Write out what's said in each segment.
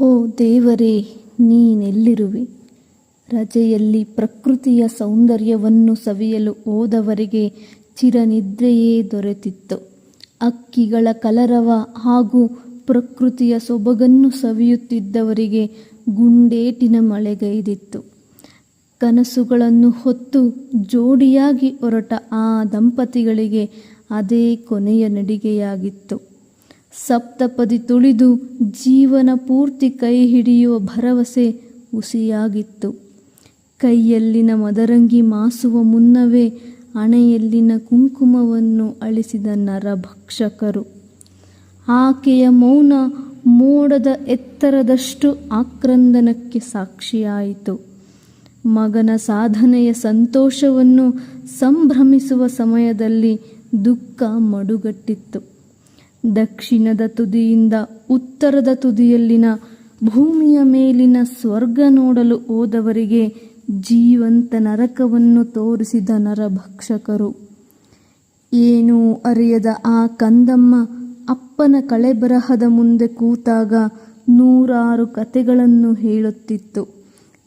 ಓ ದೇವರೇ, ನೀನೆಲ್ಲಿರುವೆ? ರಜೆಯಲ್ಲಿ ಪ್ರಕೃತಿಯ ಸೌಂದರ್ಯವನ್ನು ಸವಿಯಲು ಹೋದವರಿಗೆ ಚಿರನಿದ್ರೆಯೇ ದೊರೆತಿತ್ತು. ಹಕ್ಕಿಗಳ ಕಲರವ ಹಾಗೂ ಪ್ರಕೃತಿಯ ಸೊಬಗನ್ನು ಸವಿಯುತ್ತಿದ್ದವರಿಗೆ ಗುಂಡೇಟಿನ ಮಳೆಗೈದಿತ್ತು. ಕನಸುಗಳನ್ನು ಹೊತ್ತು ಜೋಡಿಯಾಗಿ ಹೊರಟ ಆ ದಂಪತಿಗಳಿಗೆ ಅದೇ ಕೊನೆಯ ನಡಿಗೆಯಾಗಿತ್ತು. ಸಪ್ತಪದಿ ತುಳಿದು ಜೀವನ ಪೂರ್ತಿ ಕೈ ಹಿಡಿಯುವ ಭರವಸೆ ಹುಸಿಯಾಗಿತ್ತು. ಕೈಯಲ್ಲಿನ ಮದರಂಗಿ ಮಾಸುವ ಮುನ್ನವೇ ಹಣೆಯಲ್ಲಿನ ಕುಂಕುಮವನ್ನು ಅಳಿಸಿದ ನರಭಕ್ಷಕರು. ಆಕೆಯ ಮೌನ ಮೋಡದ ಎತ್ತರದಷ್ಟು ಆಕ್ರಂದನಕ್ಕೆ ಸಾಕ್ಷಿಯಾಯಿತು. ಮಗನ ಸಾಧನೆಯ ಸಂತೋಷವನ್ನು ಸಂಭ್ರಮಿಸುವ ಸಮಯದಲ್ಲಿ ದುಃಖ ಮಡುಗಟ್ಟಿತ್ತು. ದಕ್ಷಿಣದ ತುದಿಯಿಂದ ಉತ್ತರದ ತುದಿಯಲ್ಲಿನ ಭೂಮಿಯ ಮೇಲಿನ ಸ್ವರ್ಗ ನೋಡಲು ಹೋದವರಿಗೆ ಜೀವಂತ ನರಕವನ್ನು ತೋರಿಸಿದ ನರಭಕ್ಷಕರು. ಏನೂ ಅರಿಯದ ಆ ಕಂದಮ್ಮ ಅಪ್ಪನ ಕಳೆಬರಹದ ಮುಂದೆ ಕೂತಾಗ ನೂರಾರು ಕತೆಗಳನ್ನು ಹೇಳುತ್ತಿತ್ತು.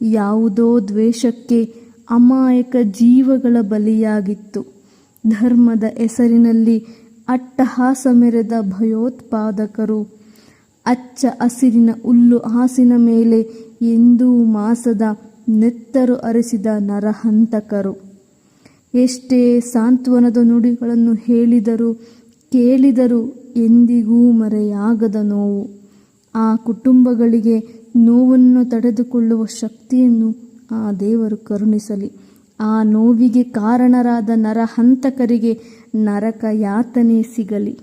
ಯಾವುದೋ ದ್ವೇಷಕ್ಕೆ ಅಮಾಯಕ ಜೀವಗಳ ಬಲಿಯಾಗಿತ್ತು. ಧರ್ಮದ ಹೆಸರಿನಲ್ಲಿ ಅಟ್ಟಹಾಸ ಮೆರೆದ ಭಯೋತ್ಪಾದಕರು. ಅಚ್ಚ ಹಸಿರಿನ ಹುಲ್ಲು ಹಾಸಿನ ಮೇಲೆ ಎಂದೂ ಮಾಸದ ನೆತ್ತರು ಹರಿಸಿದ ನರಹಂತಕರು. ಎಷ್ಟೇ ಸಾಂತ್ವನದ ನುಡಿಗಳನ್ನು ಹೇಳಿದರೂ ಕೇಳಿದರೂ ಎಂದಿಗೂ ಮರೆಯಾಗದ ನೋವು. ಆ ಕುಟುಂಬಗಳಿಗೆ ನೋವನ್ನು ತಡೆದುಕೊಳ್ಳುವ ಶಕ್ತಿಯನ್ನು ಆ ದೇವರು ಕರುಣಿಸಲಿ. ಆ ನೋವಿಗೆ ಕಾರಣರಾದ ನರಹಂತಕರಿಗೆ ನರಕ ಯಾತನೆ ಸಿಗಲಿ.